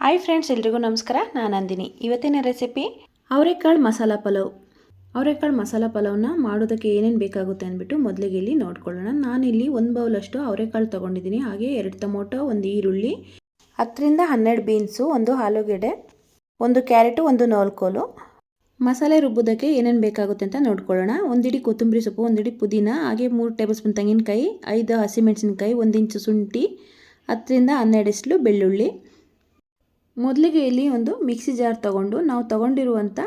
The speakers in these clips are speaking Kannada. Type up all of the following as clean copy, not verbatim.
ಹಾಯ್ ಫ್ರೆಂಡ್ಸ್, ಎಲ್ರಿಗೂ ನಮಸ್ಕಾರ. ನಾನು ನಂದಿನಿ. ಇವತ್ತಿನ ರೆಸಿಪಿ ಅವರೆಕಾಳು ಮಸಾಲ ಪಲಾವ್. ಅವರೆಕಾಳು ಮಸಾಲ ಪಲಾವ್ನ ಮಾಡೋದಕ್ಕೆ ಏನೇನು ಬೇಕಾಗುತ್ತೆ ಅಂದ್ಬಿಟ್ಟು ಮೊದಲಿಗೆ ಇಲ್ಲಿ ನೋಡ್ಕೊಳ್ಳೋಣ. ನಾನಿಲ್ಲಿ 1 ಬೌಲಷ್ಟು ಅವರೆಕಾಳು ತೊಗೊಂಡಿದ್ದೀನಿ. ಹಾಗೆ 2 ಟೊಮೊಟೊ, 1 ಈರುಳ್ಳಿ, 10 ರಿಂದ 12 ಬೀನ್ಸು, 1 ಆಲೂಗೆಡ್ಡೆ, 1 ಕ್ಯಾರೆಟು, 1 ನವಲಕೋಲು. ಮಸಾಲೆ ರುಬ್ಬೋದಕ್ಕೆ ಏನೇನು ಬೇಕಾಗುತ್ತೆ ಅಂತ ನೋಡ್ಕೊಳ್ಳೋಣ. 1 ಹಿಡಿ ಕೊತ್ತಂಬರಿ ಸೊಪ್ಪು, 1 ಹಿಡಿ ಪುದೀನ, ಹಾಗೆ 3 ಟೇಬಲ್ ಸ್ಪೂನ್ ತೆಂಗಿನಕಾಯಿ, 5 ಹಸಿಮೆಣಸಿನಕಾಯಿ, 1 ಇಂಚು ಶುಂಠಿ, 10 ರಿಂದ 12 ಎಸ್ಲು ಬೆಳ್ಳುಳ್ಳಿ. ಮೊದಲಿಗೆ ಇಲ್ಲಿ ಒಂದು ಮಿಕ್ಸಿ ಜಾರ್ ತಗೊಂಡು ನಾವು ತಗೊಂಡಿರುವಂಥ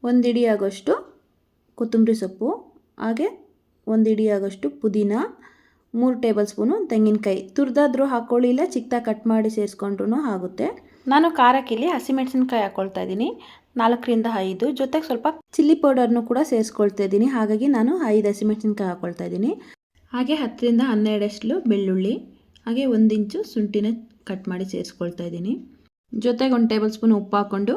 1 ಹಿಡಿ ಆಗೋಷ್ಟು ಕೊತ್ತಂಬರಿ ಸೊಪ್ಪು, ಹಾಗೆ 1 ಹಿಡಿ ಆಗೋಷ್ಟು ಪುದೀನ, 3 ಟೇಬಲ್ ಸ್ಪೂನು ತೆಂಗಿನಕಾಯಿ ತುರಿದಾದ್ರೂ ಹಾಕ್ಕೊಳ್ಳಿ, ಇಲ್ಲ ಚಿಕ್ಕದಾಗಿ ಕಟ್ ಮಾಡಿ ಸೇರಿಸ್ಕೊಂಡ್ರೂ ಆಗುತ್ತೆ. ನಾನು ಖಾರಕ್ಕೆ ಇಲ್ಲಿ ಹಸಿಮೆಣಸಿನಕಾಯಿ ಹಾಕ್ಕೊಳ್ತಾ ಇದ್ದೀನಿ, 4 ರಿಂದ 5. ಜೊತೆಗೆ ಸ್ವಲ್ಪ ಚಿಲ್ಲಿ ಪೌಡರ್ನು ಕೂಡ ಸೇರಿಸ್ಕೊಳ್ತಾ ಇದ್ದೀನಿ. ಹಾಗಾಗಿ ನಾನು 5 ಹಸಿಮೆಣಸಿನಕಾಯಿ ಹಾಕ್ಕೊಳ್ತಾ ಇದ್ದೀನಿ. ಹಾಗೆ 10 ರಿಂದ 12 ಎಸ್ಲು ಬೆಳ್ಳುಳ್ಳಿ, ಹಾಗೆ 1 ಇಂಚು ಶುಂಠಿನ ಕಟ್ ಮಾಡಿ ಸೇರಿಸ್ಕೊಳ್ತಾ ಇದ್ದೀನಿ. ಜೊತೆಗೆ 1 ಟೇಬಲ್ ಸ್ಪೂನ್ ಉಪ್ಪು ಹಾಕ್ಕೊಂಡು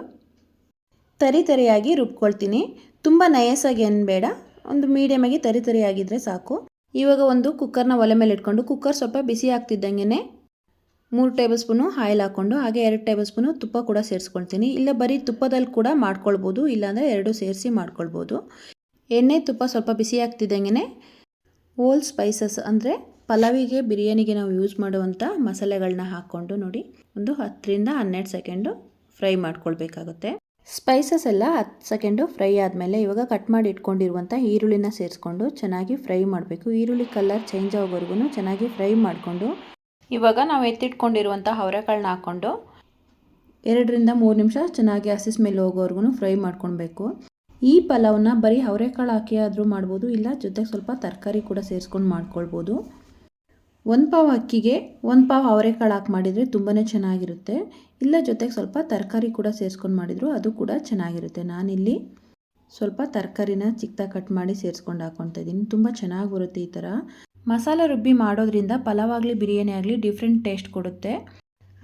ತರಿಯಾಗಿ ರುಬ್ಕೊಳ್ತೀನಿ. ತುಂಬ ನಯಸಾಗಿ ಏನು ಬೇಡ, ಒಂದು ಮೀಡಿಯಮಾಗಿ ತರಿಯಾಗಿದ್ದರೆ ಸಾಕು. ಇವಾಗ ಒಂದು ಕುಕ್ಕರ್ನ ಒಲೆ ಮೇಲೆ ಇಟ್ಕೊಂಡು ಕುಕ್ಕರ್ ಸ್ವಲ್ಪ ಬಿಸಿ ಆಗ್ತಿದ್ದಂಗೆ 3 ಟೇಬಲ್ ಸ್ಪೂನು ಆಯಿಲ್ ಹಾಕ್ಕೊಂಡು, ಹಾಗೆ 2 ಟೇಬಲ್ ಸ್ಪೂನು ತುಪ್ಪ ಕೂಡ ಸೇರಿಸ್ಕೊಳ್ತೀನಿ. ಇಲ್ಲ ಬರೀ ತುಪ್ಪದಲ್ಲಿ ಕೂಡ ಮಾಡ್ಕೊಳ್ಬೋದು, ಇಲ್ಲಾಂದರೆ 2 ಸೇರಿಸಿ ಮಾಡ್ಕೊಳ್ಬೋದು. ಎಣ್ಣೆ ತುಪ್ಪ ಸ್ವಲ್ಪ ಬಿಸಿ ಆಗ್ತಿದ್ದಂಗೆ ಹೋಲ್ ಸ್ಪೈಸಸ್ ಅಂದರೆ ಪಲಾವಿಗೆ, ಬಿರಿಯಾನಿಗೆ ನಾವು ಯೂಸ್ ಮಾಡುವಂಥ ಮಸಾಲೆಗಳನ್ನ ಹಾಕ್ಕೊಂಡು ನೋಡಿ ಒಂದು 10 ರಿಂದ 12 ಸೆಕೆಂಡು ಫ್ರೈ ಮಾಡ್ಕೊಳ್ಬೇಕಾಗುತ್ತೆ. ಸ್ಪೈಸಸ್ ಎಲ್ಲ 10 ಸೆಕೆಂಡು ಫ್ರೈ ಆದಮೇಲೆ ಇವಾಗ ಕಟ್ ಮಾಡಿ ಇಟ್ಕೊಂಡಿರುವಂಥ ಈರುಳ್ಳಿನ ಸೇರಿಸ್ಕೊಂಡು ಚೆನ್ನಾಗಿ ಫ್ರೈ ಮಾಡಬೇಕು. ಈರುಳ್ಳಿ ಕಲರ್ ಚೇಂಜ್ ಆಗೋವರೆಗೂ ಚೆನ್ನಾಗಿ ಫ್ರೈ ಮಾಡಿಕೊಂಡು ಇವಾಗ ನಾವು ಎತ್ತಿಟ್ಕೊಂಡಿರುವಂಥ ಅವರೆಕಾಳನ್ನ ಹಾಕ್ಕೊಂಡು 2 ರಿಂದ 3 ನಿಮಿಷ ಚೆನ್ನಾಗಿ ಹಸಿ ಸ್ಮೆಲ್ ಹೋಗೋವರೆಗೂ ಫ್ರೈ ಮಾಡ್ಕೊಳ್ಬೇಕು. ಈ ಪಲಾವ್ನ ಬರೀ ಅವರೆಕಾಳು ಹಾಕಿ ಆದರೂ ಮಾಡ್ಬೋದು, ಇಲ್ಲ ಜೊತೆಗೆ ಸ್ವಲ್ಪ ತರಕಾರಿ ಕೂಡ ಸೇರಿಸ್ಕೊಂಡು ಮಾಡ್ಕೊಳ್ಬೋದು. 1 ಪಾವ್ ಅಕ್ಕಿಗೆ 1 ಪಾವ್ ಅವರೆಕಾಳು ಹಾಕಿ ಮಾಡಿದರೆ ತುಂಬಾ ಚೆನ್ನಾಗಿರುತ್ತೆ. ಇಲ್ಲ ಜೊತೆಗೆ ಸ್ವಲ್ಪ ತರಕಾರಿ ಕೂಡ ಸೇರಿಸ್ಕೊಂಡು ಮಾಡಿದ್ರು ಅದು ಕೂಡ ಚೆನ್ನಾಗಿರುತ್ತೆ. ನಾನಿಲ್ಲಿ ಸ್ವಲ್ಪ ತರಕಾರಿನ ಚಿಕ್ಕದಾಗಿ ಕಟ್ ಮಾಡಿ ಸೇರಿಸ್ಕೊಂಡು ಹಾಕ್ಕೊಳ್ತಾ ಇದ್ದೀನಿ. ತುಂಬ ಚೆನ್ನಾಗಿ ಬರುತ್ತೆ ಈ ಥರ ಮಸಾಲೆ ರುಬ್ಬಿ ಮಾಡೋದ್ರಿಂದ ಪಲಾವ್ ಆಗಲಿ ಬಿರಿಯಾನಿ ಆಗಲಿ ಡಿಫ್ರೆಂಟ್ ಟೇಸ್ಟ್ ಕೊಡುತ್ತೆ.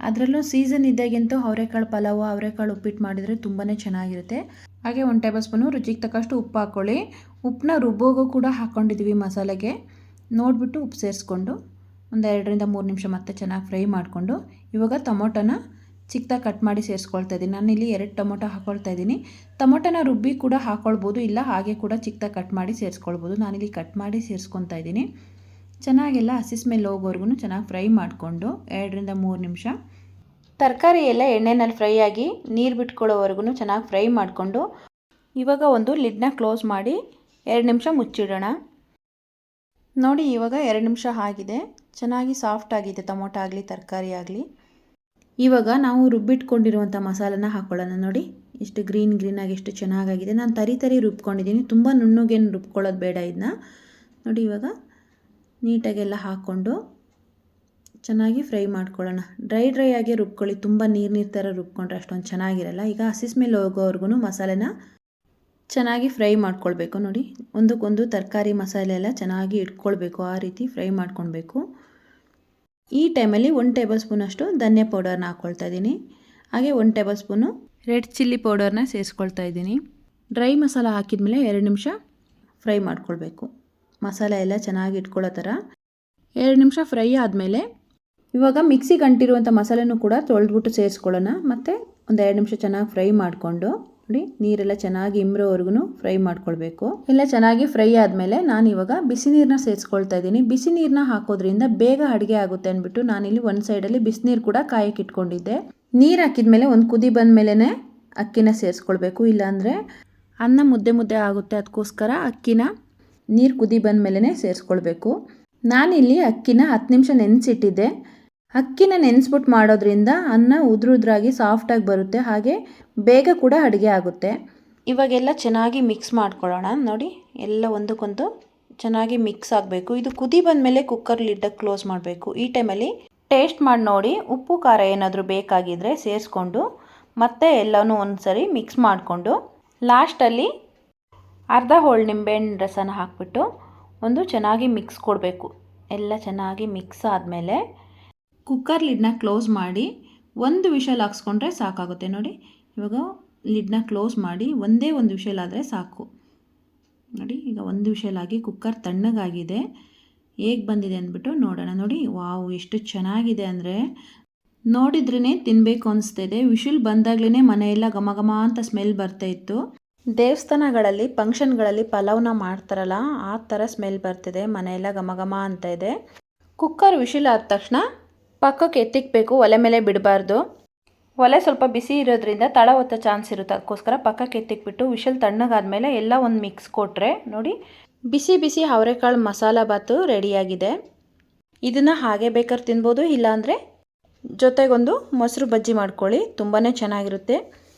ಅದರಲ್ಲೂ ಸೀಸನ್ ಇದ್ದಾಗಂತೂ ಅವರೆಕಾಳು ಪಲಾವು, ಅವರೆಕಾಳು ಉಪ್ಪಿಟ್ಟು ಮಾಡಿದರೆ ತುಂಬಾ ಚೆನ್ನಾಗಿರುತ್ತೆ. ಹಾಗೆ 1 ಟೇಬಲ್ ಸ್ಪೂನು ರುಚಿಗೆ ತಕ್ಕಷ್ಟು ಉಪ್ಪು ಹಾಕ್ಕೊಳ್ಳಿ. ಉಪ್ಪನ್ನ ರುಬ್ಬೋಗೂ ಕೂಡ ಹಾಕ್ಕೊಂಡಿದ್ದೀವಿ ಮಸಾಲೆಗೆ. ನೋಡಿಬಿಟ್ಟು ಉಪ್ಪು ಸೇರಿಸ್ಕೊಂಡು ಒಂದು 2 ರಿಂದ 3 ನಿಮಿಷ ಮತ್ತೆ ಚೆನ್ನಾಗಿ ಫ್ರೈ ಮಾಡಿಕೊಂಡು ಇವಾಗ ಟೊಮೊಟೊನ ಚಿಕ್ಕದಾಗಿ ಕಟ್ ಮಾಡಿ ಸೇರಿಸ್ಕೊಳ್ತಾ ಇದ್ದೀನಿ. ನಾನಿಲ್ಲಿ 2 ಟೊಮೊಟೊ ಹಾಕ್ಕೊಳ್ತಾ ಇದ್ದೀನಿ. ಟೊಮೊಟೊನ ರುಬ್ಬಿ ಕೂಡ ಹಾಕ್ಕೊಳ್ಬೋದು, ಇಲ್ಲ ಹಾಗೆ ಕೂಡ ಚಿಕ್ಕದಾಗಿ ಕಟ್ ಮಾಡಿ ಸೇರಿಸ್ಕೊಳ್ಬೋದು. ನಾನಿಲ್ಲಿ ಕಟ್ ಮಾಡಿ ಸೇರಿಸ್ಕೊತಾ ಇದ್ದೀನಿ. ಚೆನ್ನಾಗೆಲ್ಲ ಹಸಿ ಸ್ಮೆಲ್ ಹೋಗೋವರೆಗೂ ಚೆನ್ನಾಗಿ ಫ್ರೈ ಮಾಡಿಕೊಂಡು 2 ರಿಂದ 3 ನಿಮಿಷ ತರಕಾರಿ ಎಲ್ಲ ಎಣ್ಣೆನಲ್ಲಿ ಫ್ರೈ ಆಗಿ ನೀರು ಬಿಟ್ಕೊಳ್ಳೋವರೆಗೂ ಚೆನ್ನಾಗಿ ಫ್ರೈ ಮಾಡಿಕೊಂಡು ಇವಾಗ ಒಂದು ಲಿಡ್ನ ಕ್ಲೋಸ್ ಮಾಡಿ 2 ನಿಮಿಷ ಮುಚ್ಚಿಡೋಣ. ನೋಡಿ ಇವಾಗ 2 ನಿಮಿಷ ಆಗಿದೆ, ಚೆನ್ನಾಗಿ ಸಾಫ್ಟ್ ಆಗಿದೆ ಟೊಮೊಟೊ ಆಗಲಿ ತರಕಾರಿ ಆಗಲಿ. ಇವಾಗ ನಾವು ರುಬ್ಬಿಟ್ಕೊಂಡಿರುವಂಥ ಮಸಾಲನ ಹಾಕ್ಕೊಳ್ಳೋಣ. ನೋಡಿ ಎಷ್ಟು ಗ್ರೀನ್ ಆಗಿ ಎಷ್ಟು ಚೆನ್ನಾಗಾಗಿದೆ. ನಾನು ತರಿ ರುಬ್ಕೊಂಡಿದ್ದೀನಿ, ತುಂಬ ನುಣ್ಣಗೇನು ರುಬ್ಕೊಳ್ಳೋದು ಬೇಡ ಇದನ್ನ. ನೋಡಿ ಇವಾಗ ನೀಟಾಗೆಲ್ಲ ಹಾಕ್ಕೊಂಡು ಚೆನ್ನಾಗಿ ಫ್ರೈ ಮಾಡ್ಕೊಳ್ಳೋಣ. ಡ್ರೈ ಆಗಿ ರುಬ್ಕೊಳ್ಳಿ, ತುಂಬ ನೀರು ಥರ ರುಬ್ಕೊಂಡ್ರೆ ಅಷ್ಟೊಂದು ಚೆನ್ನಾಗಿರಲ್ಲ. ಈಗ ಹಸಿ ಸ್ಮೆಲ್ ಹೋಗೋವರೆಗೂ ಮಸಾಲೆನ ಚೆನ್ನಾಗಿ ಫ್ರೈ ಮಾಡ್ಕೊಳ್ಬೇಕು. ನೋಡಿ ಒಂದಕ್ಕೊಂದು ತರಕಾರಿ ಮಸಾಲೆ ಎಲ್ಲ ಚೆನ್ನಾಗಿ ಇಟ್ಕೊಳ್ಬೇಕು, ಆ ರೀತಿ ಫ್ರೈ ಮಾಡ್ಕೊಳ್ಬೇಕು. ಈ ಟೈಮಲ್ಲಿ 1 ಟೇಬಲ್ ಸ್ಪೂನಷ್ಟು ಧನಿಯಾ ಪೌಡರ್ನ ಹಾಕ್ಕೊಳ್ತಾ ಇದ್ದೀನಿ. ಹಾಗೆ 1 ಟೇಬಲ್ ಸ್ಪೂನು ರೆಡ್ ಚಿಲ್ಲಿ ಪೌಡರ್ನ ಸೇರಿಸ್ಕೊಳ್ತಾ ಇದ್ದೀನಿ. ಡ್ರೈ ಮಸಾಲ ಹಾಕಿದ್ಮೇಲೆ 2 ನಿಮಿಷ ಫ್ರೈ ಮಾಡ್ಕೊಳ್ಬೇಕು. ಮಸಾಲೆ ಎಲ್ಲ ಚೆನ್ನಾಗಿ ಇಟ್ಕೊಳ್ಳೋ ಥರ 2 ನಿಮಿಷ ಫ್ರೈ ಆದಮೇಲೆ ಇವಾಗ ಮಿಕ್ಸಿಗೆ ಅಂಟಿರುವಂಥ ಮಸಾಲೆನೂ ಕೂಡ ತೊಳೆದ್ಬಿಟ್ಟು ಸೇರಿಸ್ಕೊಳ್ಳೋಣ. ಮತ್ತು ಒಂದು 2 ನಿಮಿಷ ಚೆನ್ನಾಗಿ ಫ್ರೈ ಮಾಡಿಕೊಂಡು ನೋಡಿ ನೀರೆಲ್ಲ ಚೆನ್ನಾಗಿ ಇಂಬ್ರೋವರೆಗೂ ಫ್ರೈ ಮಾಡ್ಕೊಳ್ಬೇಕು. ಎಲ್ಲ ಚೆನ್ನಾಗಿ ಫ್ರೈ ಆದಮೇಲೆ ನಾನು ಇವಾಗ ಬಿಸಿ ನೀರನ್ನ ಸೇರಿಸ್ಕೊಳ್ತಾ ಇದ್ದೀನಿ. ಬಿಸಿ ನೀರನ್ನ ಹಾಕೋದ್ರಿಂದ ಬೇಗ ಅಡುಗೆ ಆಗುತ್ತೆ ಅಂದ್ಬಿಟ್ಟು ನಾನಿಲ್ಲಿ ಒಂದು ಸೈಡಲ್ಲಿ ಬಿಸಿನೀರು ಕೂಡ ಕಾಯಕ್ಕೆ ಇಟ್ಕೊಂಡಿದ್ದೆ. ನೀರು ಹಾಕಿದ್ಮೇಲೆ ಒಂದು ಕುದಿ ಬಂದ ಮೇಲೇ ಅಕ್ಕಿನ ಸೇರಿಸ್ಕೊಳ್ಬೇಕು, ಇಲ್ಲಾಂದರೆ ಅನ್ನ ಮುದ್ದೆ ಆಗುತ್ತೆ. ಅದಕ್ಕೋಸ್ಕರ ಅಕ್ಕಿನ ನೀರು ಕುದಿ ಬಂದ ಮೇಲೇ ಸೇರಿಸ್ಕೊಳ್ಬೇಕು. ನಾನಿಲ್ಲಿ ಅಕ್ಕಿನ 10 ನಿಮಿಷ ನೆನೆಸಿಟ್ಟಿದ್ದೆ. ಅಕ್ಕಿನ ನೆನೆಸ್ಬಿಟ್ಟು ಮಾಡೋದ್ರಿಂದ ಅನ್ನ ಉದ್ರಾಗಿ ಸಾಫ್ಟಾಗಿ ಬರುತ್ತೆ, ಹಾಗೆ ಬೇಗ ಕೂಡ ಅಡುಗೆ ಆಗುತ್ತೆ. ಇವಾಗೆಲ್ಲ ಚೆನ್ನಾಗಿ ಮಿಕ್ಸ್ ಮಾಡ್ಕೊಳ್ಳೋಣ. ನೋಡಿ ಎಲ್ಲ ಒಂದಕ್ಕೊಂದು ಚೆನ್ನಾಗಿ ಮಿಕ್ಸ್ ಆಗಬೇಕು. ಇದು ಕುದಿ ಬಂದಮೇಲೆ ಕುಕ್ಕರ್ ಲಿಡ್ಡಕ್ಕೆ ಕ್ಲೋಸ್ ಮಾಡಬೇಕು. ಈ ಟೈಮಲ್ಲಿ ಟೇಸ್ಟ್ ಮಾಡಿ ನೋಡಿ, ಉಪ್ಪು ಖಾರ ಏನಾದರೂ ಬೇಕಾಗಿದ್ದರೆ ಸೇರಿಸ್ಕೊಂಡು ಮತ್ತೆ ಎಲ್ಲನೂ ಒಂದು ಸರಿ ಮಿಕ್ಸ್ ಮಾಡಿಕೊಂಡು ಲಾಸ್ಟಲ್ಲಿ ಅರ್ಧ ಹೋಳು ನಿಂಬೆಹಣ್ಣು ರಸನ ಹಾಕ್ಬಿಟ್ಟು ಒಂದು ಚೆನ್ನಾಗಿ ಮಿಕ್ಸ್ ಕೊಡಬೇಕು. ಎಲ್ಲ ಚೆನ್ನಾಗಿ ಮಿಕ್ಸ್ ಆದಮೇಲೆ ಕುಕ್ಕರ್ ಲಿಡ್ನ ಕ್ಲೋಸ್ ಮಾಡಿ 1 ವಿಷಲ್ ಹಾಕ್ಸ್ಕೊಂಡ್ರೆ ಸಾಕಾಗುತ್ತೆ. ನೋಡಿ ಇವಾಗ ಲಿಡ್ನ ಕ್ಲೋಸ್ ಮಾಡಿ ಒಂದೇ ಒಂದು ವಿಷಲ್ ಆದರೆ ಸಾಕು. ನೋಡಿ ಈಗ 1 ವಿಷಲ್ ಆಗಿ ಕುಕ್ಕರ್ ತಣ್ಣಗಾಗಿದೆ. ಹೇಗೆ ಬಂದಿದೆ ಅಂದ್ಬಿಟ್ಟು ನೋಡೋಣ. ನೋಡಿ ವಾವ್, ಎಷ್ಟು ಚೆನ್ನಾಗಿದೆ ಅಂದರೆ ನೋಡಿದ್ರೇ ತಿನ್ನಬೇಕು ಅನಿಸ್ತಿದೆ. ವಿಷಲ್ ಬಂದಾಗ್ಲೇ ಮನೆಯೆಲ್ಲ ಘಮ ಘಮ ಅಂತ ಸ್ಮೆಲ್ ಬರ್ತಾ ಇತ್ತು. ದೇವಸ್ಥಾನಗಳಲ್ಲಿ ಫಂಕ್ಷನ್ಗಳಲ್ಲಿ ಪಲಾವ್ನ ಮಾಡ್ತಾರಲ್ಲ ಆ ಥರ ಸ್ಮೆಲ್ ಬರ್ತಿದೆ. ಮನೆಯೆಲ್ಲ ಘಮ ಘಮ ಅಂತ ಇದೆ. ಕುಕ್ಕರ್ ವಿಷಲ್ ಆದ ತಕ್ಷಣ ಪಕ್ಕಕ್ಕೆ ಎತ್ತಿಕ್ಬೇಕು, ಒಲೆ ಮೇಲೆ ಬಿಡಬಾರ್ದು. ಒಲೆ ಸ್ವಲ್ಪ ಬಿಸಿ ಇರೋದ್ರಿಂದ ತಳ ಹೊತ್ತೋ ಚಾನ್ಸ್ ಇರುತ್ತೆ. ಅದಕ್ಕೋಸ್ಕರ ಪಕ್ಕಕ್ಕೆ ಎತ್ತಿಕ್ಬಿಟ್ಟು ವಿಷಲ್ ತಣ್ಣಗಾದ್ಮೇಲೆ ಎಲ್ಲ ಒಂದು ಮಿಕ್ಸ್ ಕೊಟ್ಟರೆ ನೋಡಿ ಬಿಸಿ ಬಿಸಿ ಅವರೆಕಾಳು ಮಸಾಲ ಬಾತು ರೆಡಿಯಾಗಿದೆ. ಇದನ್ನು ಹಾಗೆ ಬೇಕಾದ್ರೆ ತಿನ್ಬೋದು, ಇಲ್ಲಾಂದರೆ ಜೊತೆಗೊಂದು ಮೊಸರು ಬಜ್ಜಿ ಮಾಡ್ಕೊಳ್ಳಿ, ತುಂಬಾ ಚೆನ್ನಾಗಿರುತ್ತೆ.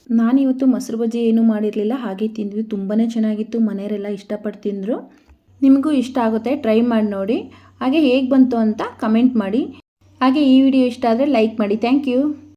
ನಾನಿವತ್ತು ಮೊಸರು ಬಜ್ಜಿ ಏನೂ ಮಾಡಿರಲಿಲ್ಲ, ಹಾಗೆ ತಿಂದ್ವಿ. ತುಂಬಾ ಚೆನ್ನಾಗಿತ್ತು, ಮನೆಯವರೆಲ್ಲ ಇಷ್ಟಪಟ್ಟು ತಿಂದರು. ನಿಮಗೂ ಇಷ್ಟ ಆಗುತ್ತೆ, ಟ್ರೈ ಮಾಡಿ ನೋಡಿ. ಹಾಗೆ ಹೇಗೆ ಬಂತು ಅಂತ ಕಮೆಂಟ್ ಮಾಡಿ. ಹಾಗೆ ಈ ವಿಡಿಯೋ ಇಷ್ಟ ಆದರೆ ಲೈಕ್ ಮಾಡಿ. Thank you.